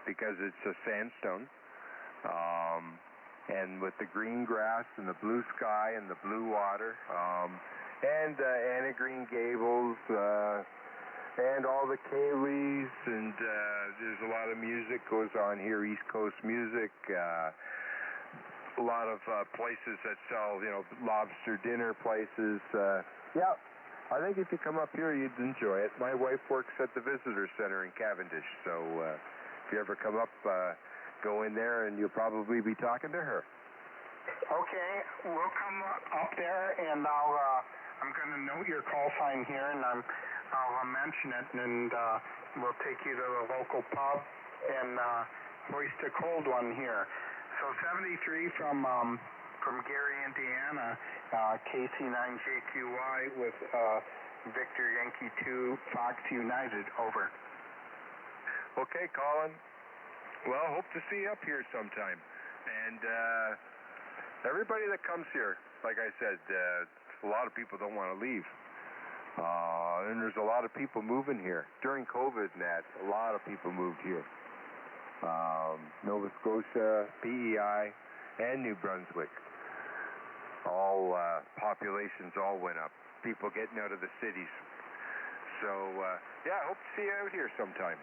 because it's a sandstone. And with the green grass and the blue sky and the blue water, and Anna Green Gables, and all the Kayleys, and there's a lot of music goes on here, East Coast music, a lot of places that sell, lobster dinner places. Yeah, I think if you come up here, you'd enjoy it. My wife works at the Visitor Center in Cavendish, so if you ever come up, go in there and you'll probably be talking to her. Okay, we'll come up there, and I'm going to note your call sign here, and I'll mention it, and we'll take you to the local pub and hoist a cold one here. So 73 from Gary, Indiana, KC9JQY with Victor Yankee 2 Fox United, over. Okay, Colin. Well, hope to see you up here sometime. And everybody that comes here, like I said, a lot of people don't want to leave. And there's a lot of people moving here. During COVID and that, a lot of people moved here. Nova Scotia, PEI, and New Brunswick. All populations all went up. People getting out of the cities. So, yeah, I hope to see you out here sometime.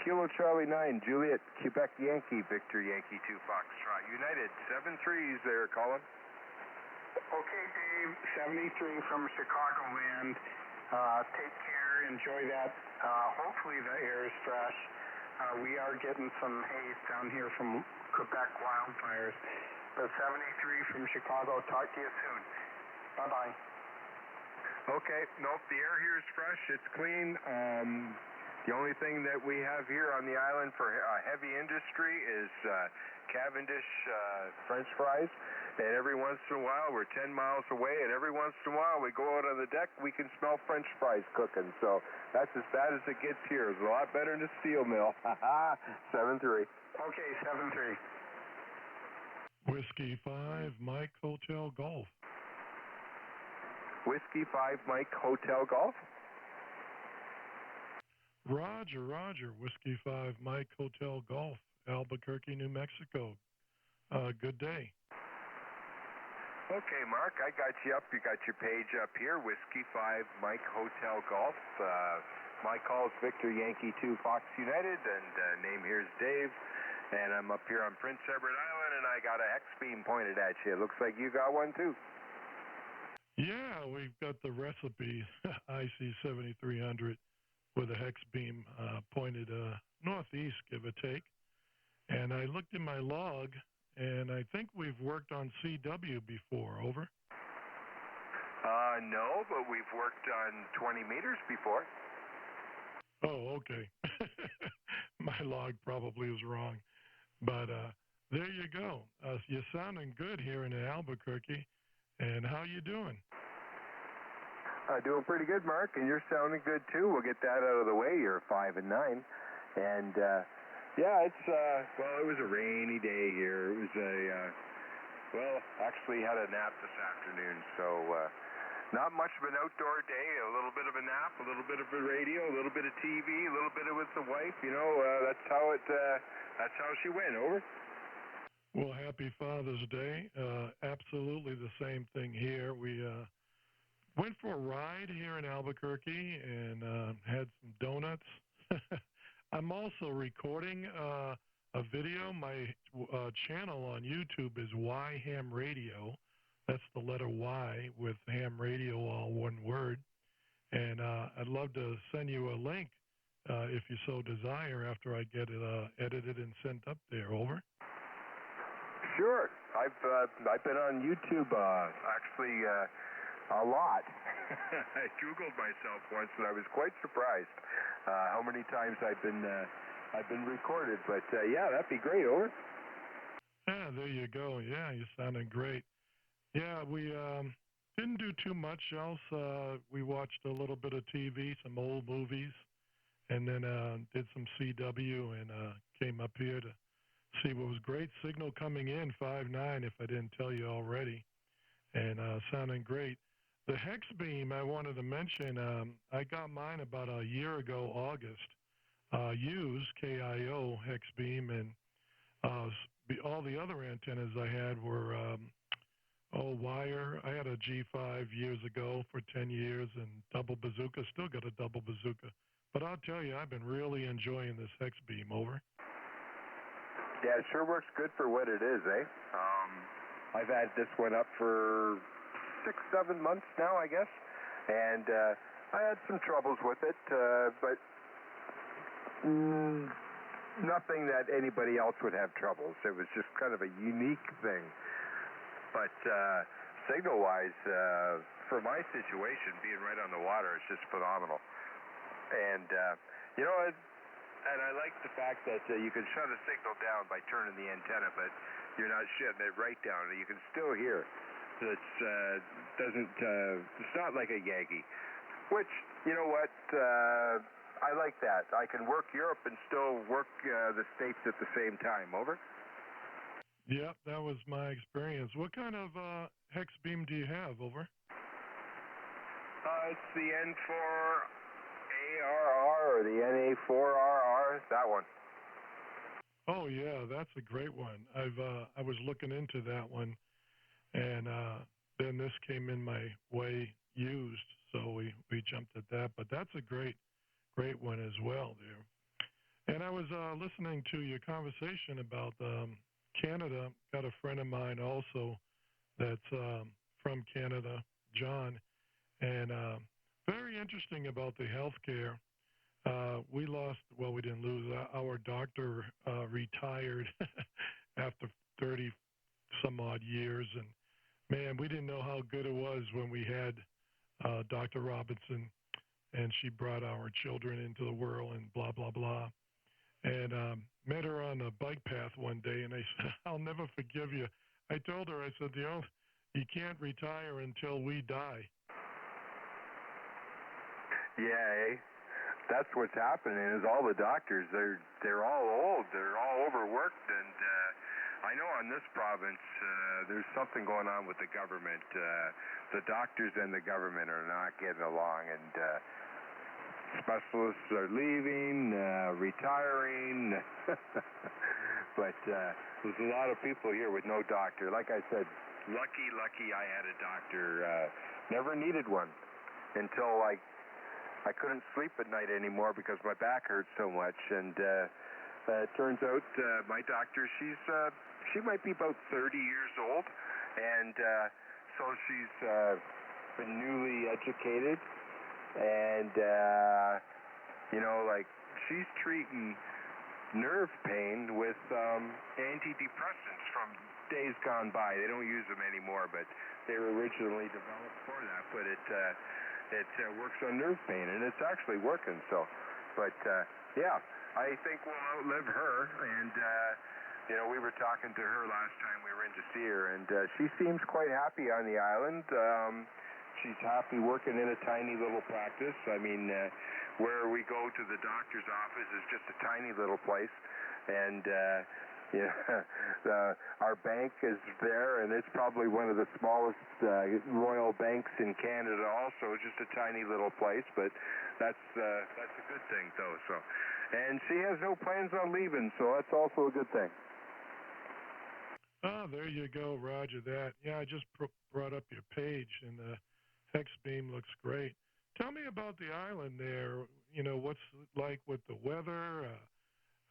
Kilo Charlie 9, Juliet, Quebec Yankee, Victor Yankee 2 Foxtrot. United, 7-3s there, Colin. Okay, Dave, 73 from Chicagoland. Take care, enjoy that. Hopefully the air is fresh. We are getting some haze down here from Quebec wildfires. But 73 from Chicago, talk to you soon. Bye-bye. Okay, nope, the air here is fresh, it's clean. The only thing that we have here on the island for heavy industry is Cavendish French fries. And every once in a while, we're 10 miles away, and every once in a while, we go out on the deck, we can smell French fries cooking. So that's as bad as it gets here. It's a lot better than a steel mill. 7-3. Okay, 7-3. Whiskey 5, Mike Hotel Golf. Whiskey 5, Mike Hotel Golf. Roger. Whiskey 5, Mike Hotel Golf, Albuquerque, New Mexico. Good day. Okay, Mark, I got you up. You got your page up here. Whiskey 5, Mike Hotel Golf. My call is Victor Yankee 2 Fox United, and name here is Dave. And I'm up here on Prince Edward Island, and I got a hex beam pointed at you. It looks like you got one, too. Yeah, we've got the recipe, IC 7300, with a hex beam pointed northeast, give or take. And I looked in my log, and I think we've worked on CW before, over. No, but we've worked on 20 meters before. Oh, okay. My log probably is wrong. But there you go. You're sounding good here in Albuquerque. And how you doing? Doing pretty good, Mark, and you're sounding good, too. We'll get that out of the way. You're 5 and 9. And, yeah, it's, well, it was a rainy day here. It was actually had a nap this afternoon, so not much of an outdoor day, a little bit of a nap, a little bit of a radio, a little bit of TV, a little bit of with the wife, that's how she went, over. Well, happy Father's Day. Absolutely the same thing here. We went for a ride here in Albuquerque and had some donuts. I'm also recording a video. My channel on YouTube is Y Ham Radio. That's the letter Y with Ham Radio, all one word. And I'd love to send you a link if you so desire after I get it edited and sent up there, over. Sure. I've been on YouTube actually a lot. I Googled myself once, and I was quite surprised how many times I've been recorded. But yeah, that'd be great, over. Yeah, there you go. Yeah, you're sounding great. Yeah, we didn't do too much else. We watched a little bit of TV, some old movies, and then did some CW and came up here to see what was great. Signal coming in, 5-9, if I didn't tell you already, and sounding great. The hex beam I wanted to mention, I got mine about a year ago, August, used KIO hex beam, the other antennas I had were wire. I had a G5 years ago for 10 years and double bazooka. Still got a double bazooka. But I'll tell you, I've been really enjoying this hex beam. Over. Yeah, it sure works good for what it is, eh? I've had this one up for 6-7 months now, I guess, and I had some troubles with it, but nothing that anybody else would have troubles. It was just kind of a unique thing. But signal-wise, for my situation, being right on the water, it's just phenomenal. And, you know, and I like the fact that you can shut a signal down by turning the antenna, but you're not shutting it right down. You can still hear. So it's not like a Yankee. Which, you know what, I like that. I can work Europe and still work the States at the same time. Over? Yep, that was my experience. What kind of hex beam do you have? Over? It's the N4ARR or the NA4RR, that one. Oh yeah, that's a great one. I was looking into that one, and then this came in my way used, so we jumped at that. But that's a great one as well there. And I was listening to your conversation about Canada. Got a friend of mine also that's from Canada, John, and very interesting about the healthcare. We didn't lose. Our doctor retired after 30 some odd years, and man, we didn't know how good it was when we had Dr. Robinson, and she brought our children into the world and blah, blah, blah. And met her on a bike path one day, and I said, I'll never forgive you. I told her, I said, you can't retire until we die. Yeah, eh? That's what's happening is all the doctors, they're all old, they're all overworked, and I know on this province there's something going on with the government. The doctors and the government are not getting along, and specialists are leaving, retiring, but there's a lot of people here with no doctor. Like I said, lucky I had a doctor. Never needed one until I couldn't sleep at night anymore because my back hurt so much, and it turns out my doctor, she might be about 30 years old, and so she's been newly educated, and she's treating nerve pain with antidepressants from days gone by. They don't use them anymore, but they were originally developed for that, but it works on nerve pain, and it's actually working. So, but yeah, I think we'll outlive her. And we were talking to her last time we were in to see her, and she seems quite happy on the island. She's happy working in a tiny little practice. I mean, where we go to the doctor's office is just a tiny little place, and our bank is there, and it's probably one of the smallest royal banks in Canada also, just a tiny little place, but that's a good thing, though. So, and she has no plans on leaving, so that's also a good thing. Oh, there you go, Roger that. Yeah, I just brought up your page, and the hex beam looks great. Tell me about the island there. What's it like with the weather?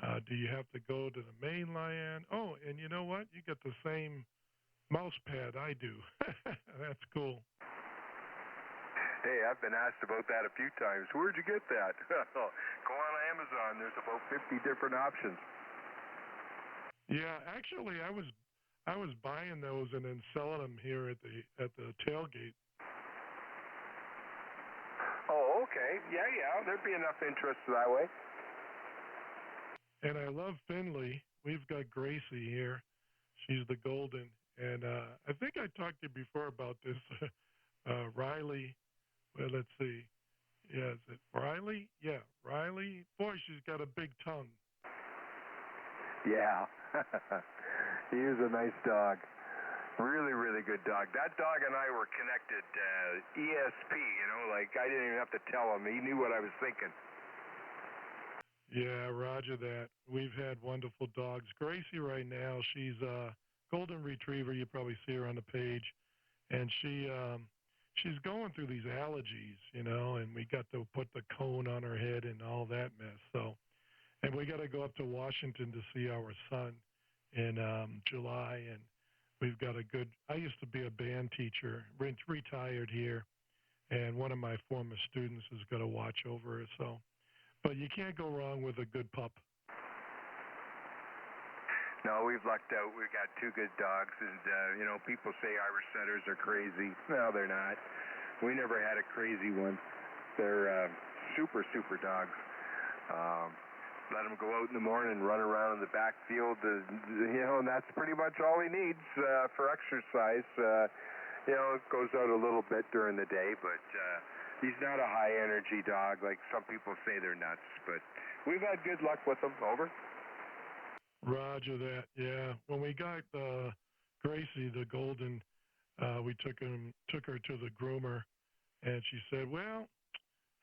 Do you have to go to the mainland? Oh, and you know what? You got the same mouse pad I do. That's cool. Hey, I've been asked about that a few times. Where'd you get that? Go on Amazon. There's about 50 different options. Yeah, actually, I was buying those and then selling them here at the tailgate. Oh, okay. Yeah. There'd be enough interest that way. And I love Finley. We've got Gracie here. She's the golden. And I think I talked to you before about this. Riley. Well, let's see. Yeah, is it Riley? Yeah, Riley. Boy, she's got a big tongue. Yeah. He is a nice dog. Really, really good dog. That dog and I were connected ESP, I didn't even have to tell him. He knew what I was thinking. Yeah, roger that. We've had wonderful dogs. Gracie right now, she's a golden retriever. You probably see her on the page, and she's going through these allergies, and we got to put the cone on her head and all that mess. So, and we got to go up to Washington to see our son in July, and we've got a good. I used to be a band teacher, retired here, and one of my former students has got to watch over her. So, but you can't go wrong with a good pup. No, we've lucked out. We've got two good dogs, and people say Irish setters are crazy. No, they're not. We never had a crazy one. They're super dogs. Let him go out in the morning and run around in the backfield, and that's pretty much all he needs for exercise. It goes out a little bit during the day, but he's not a high-energy dog like some people say they're nuts. But we've had good luck with him. Over. Roger that. Yeah. When we got Gracie, the golden, we took her to the groomer, and she said, "Well,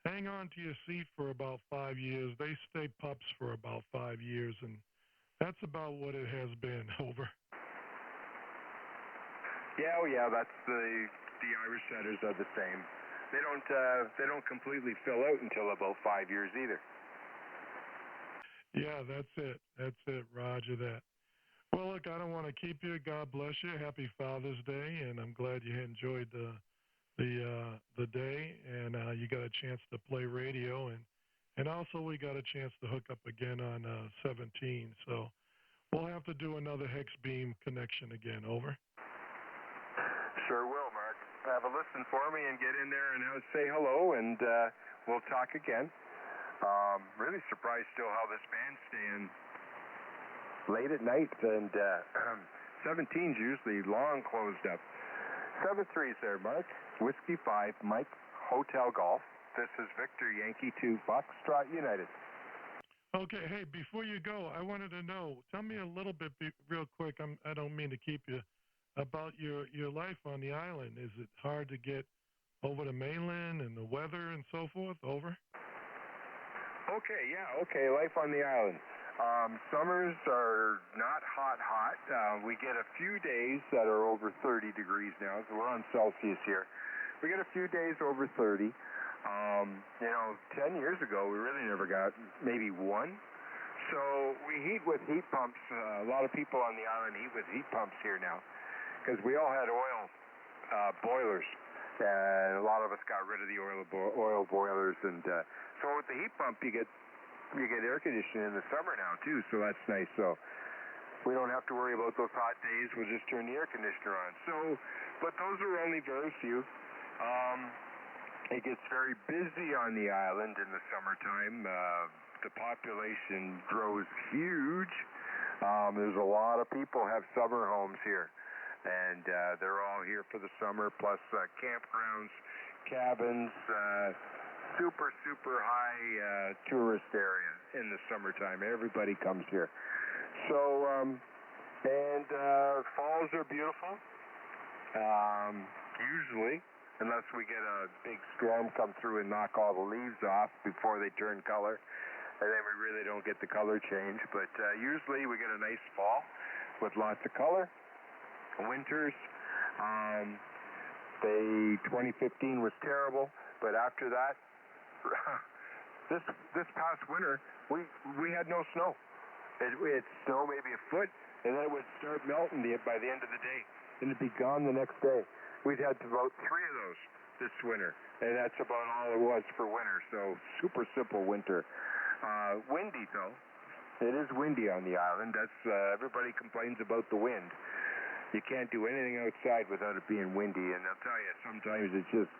hang on to your seat for about 5 years. They stay pups for about 5 years, and that's about what it has been." Over. Yeah, that's the Irish setters are the same. They don't completely fill out until about 5 years either. Yeah, that's it. Roger that. Well, look, I don't want to keep you. God bless you. Happy Father's Day, and I'm glad you enjoyed the day, and you got a chance to play radio, and also we got a chance to hook up again on 17. So we'll have to do another hex beam connection again. Over. Sure will, Mark. Have a listen for me and get in there and say hello, and we'll talk again. Really surprised still how this band's staying late at night, and 17's usually long closed up. 7-3's there, Mark. Whiskey 5, Mike, Hotel Golf. This is Victor, Yankee 2, Foxtrot United. Okay, hey, before you go, I wanted to know, tell me a little bit, real quick, I don't mean to keep you, about your life on the island. Is it hard to get over the mainland and the weather and so forth? Over. Okay, life on the island. Summers are not hot. We get a few days that are over 30 degrees now, so we're on Celsius here. We get a few days over 30. 10 years ago, we really never got maybe one. So we heat with heat pumps. A lot of people on the island heat with heat pumps here now, because we all had oil boilers, and a lot of us got rid of the oil boilers, and so with the heat pump, you get air conditioning in the summer now too, so that's nice. So we don't have to worry about those hot days. We'll just turn the air conditioner on. So, but those are only very few. It gets very busy on the island in the summertime. The population grows huge. There's a lot of people have summer homes here, and they're all here for the summer, plus campgrounds, cabins, super high tourist area in the summertime. Everybody comes here. So, falls are beautiful. Usually, unless we get a big storm come through and knock all the leaves off before they turn color, and then we really don't get the color change. But usually we get a nice fall with lots of color. Winters, 2015 was terrible, but after that, this past winter, we had no snow. It'd snow maybe a foot, and then it would start melting by the end of the day, and it'd be gone the next day. We'd had about 3 of those this winter, and that's about all it was for winter. So super simple winter. Windy though. It is windy on the island. That's everybody complains about the wind. You can't do anything outside without it being windy, and I'll tell you, sometimes it just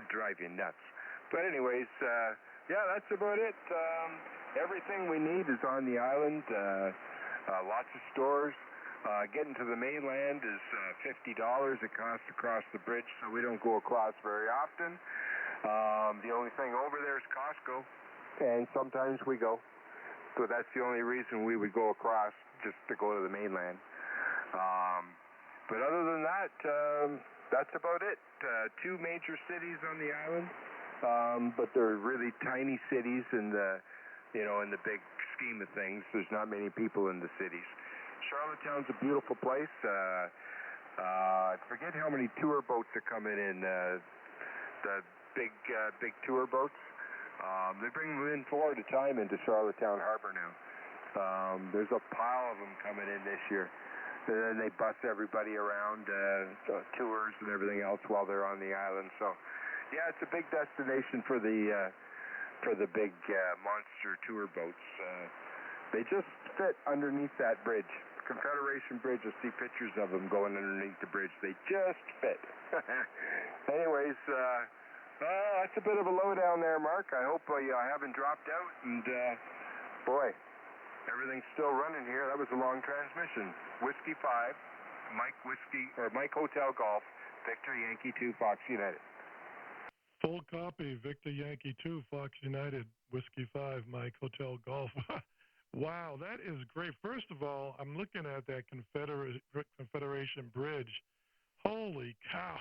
drives you nuts. But anyways, that's about it. Everything we need is on the island. Lots of stores. Getting to the mainland is $50. It costs to cross the bridge, so we don't go across very often. The only thing over there is Costco, and sometimes we go. So that's the only reason we would go across, just to go to the mainland. But other than that, that's about it. 2 major cities on the island, but they're really tiny cities, and you know, in the big scheme of things. There's not many people in the cities. Charlottetown's a beautiful place. I forget how many tour boats are coming in. The big tour boats. They bring them in 4 at a time into Charlottetown Harbor now. There's a pile of them coming in this year. And then they bus everybody around, tours and everything else while they're on the island. So, yeah, it's a big destination for the big monster tour boats. They just fit underneath that bridge. Confederation Bridge, you'll see pictures of them going underneath the bridge. They just fit. Anyways, that's a bit of a lowdown there, Mark. I hope I haven't dropped out. And, boy, everything's still running here. That was a long transmission. Whiskey 5, Mike Hotel Golf, Victor Yankee 2, Fox United. Full copy, Victor Yankee 2, Fox United, Whiskey 5, Mike Hotel Golf. Wow, that is great. First of all, I'm looking at that Confederation Bridge. Holy cow.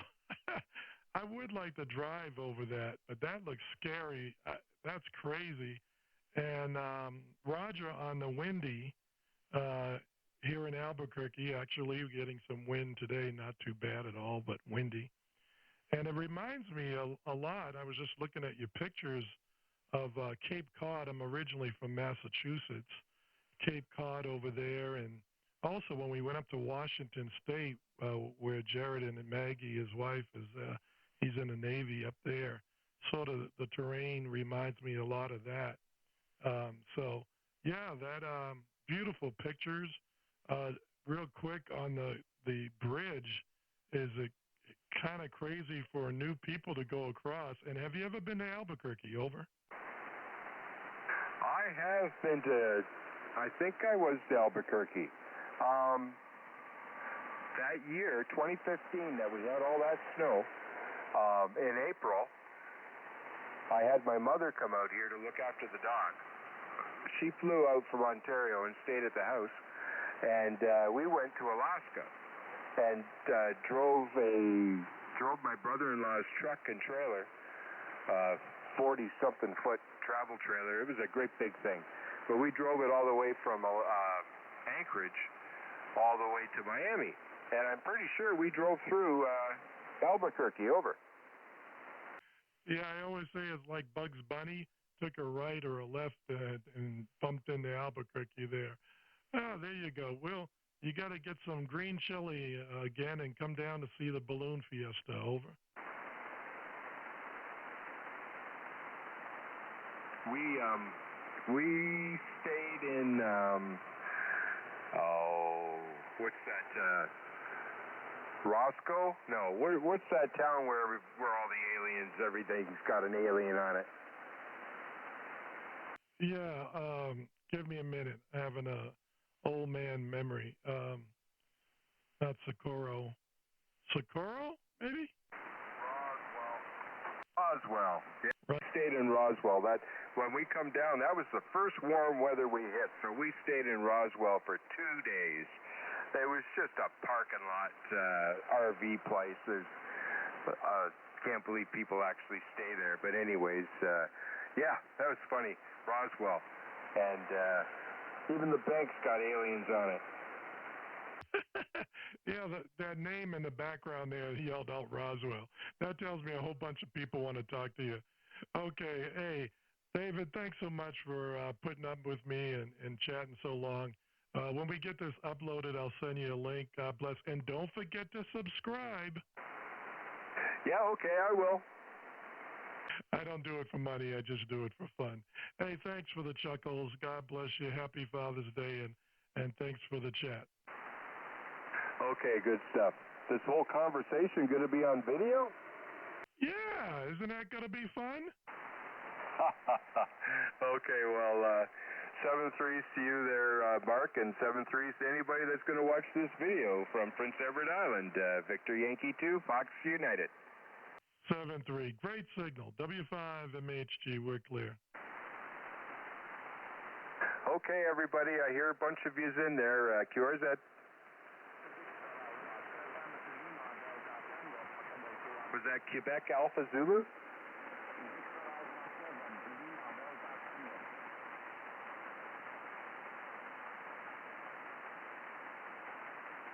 I would like to drive over that, but that looks scary. That's crazy. And Roger on the windy here in Albuquerque, actually getting some wind today, not too bad at all, but windy. And it reminds me a lot. I was just looking at your pictures of Cape Cod. I'm originally from Massachusetts, Cape Cod over there. And also when we went up to Washington State, where Jared and Maggie, his wife, he's in the Navy up there. Sort of the terrain reminds me a lot of that. So, yeah, that beautiful pictures. Real quick on the bridge, is it kind of crazy for new people to go across? And have you ever been to Albuquerque? Over? I have been to, I think I was to Albuquerque. That year, 2015, that we had all that snow, in April, I had my mother come out here to look after the dog. She flew out from Ontario and stayed at the house, and we went to Alaska and drove my brother-in-law's truck and trailer, 40-something foot travel trailer. It was a great big thing, but we drove it all the way from Anchorage all the way to Miami, and I'm pretty sure we drove through Albuquerque. Over. Yeah, I always say it's like Bugs Bunny took a right or a left and bumped into Albuquerque there. Oh, there you go. Well, you got to get some green chili again and come down to see the balloon fiesta. Over. We stayed in what's that? Roscoe? No, what's that town where all the aliens, everything's got an alien on it? Yeah, give me a minute. Having a old man memory. Not Socorro. Socorro, maybe? Roswell. Yeah, right. We stayed in Roswell. That when we come down, that was the first warm weather we hit. So we stayed in Roswell for 2 days. It was just a parking lot RV place. Can't believe people actually stay there. But anyways, yeah, that was funny. Roswell. And even the bank's got aliens on it. Yeah, that name in the background there yelled out Roswell. That tells me a whole bunch of people want to talk to you. Okay, hey, David, thanks so much for putting up with me and chatting so long. When we get this uploaded, I'll send you a link. God bless. And don't forget to subscribe. Yeah, okay, I will. I don't do it for money. I just do it for fun. Hey, thanks for the chuckles. God bless you. Happy Father's Day, and thanks for the chat. Okay, good stuff. This whole conversation going to be on video? Yeah, isn't that going to be fun? Okay, well, 7-3s to you there, Mark, and 7-3s to anybody that's going to watch this video from Prince Edward Island. Victor Yankee 2, Fox United. 7-3, great signal. W5MHG, we're clear. Okay, everybody, I hear a bunch of yous in there. QRZ. Was that Quebec Alpha Zulu?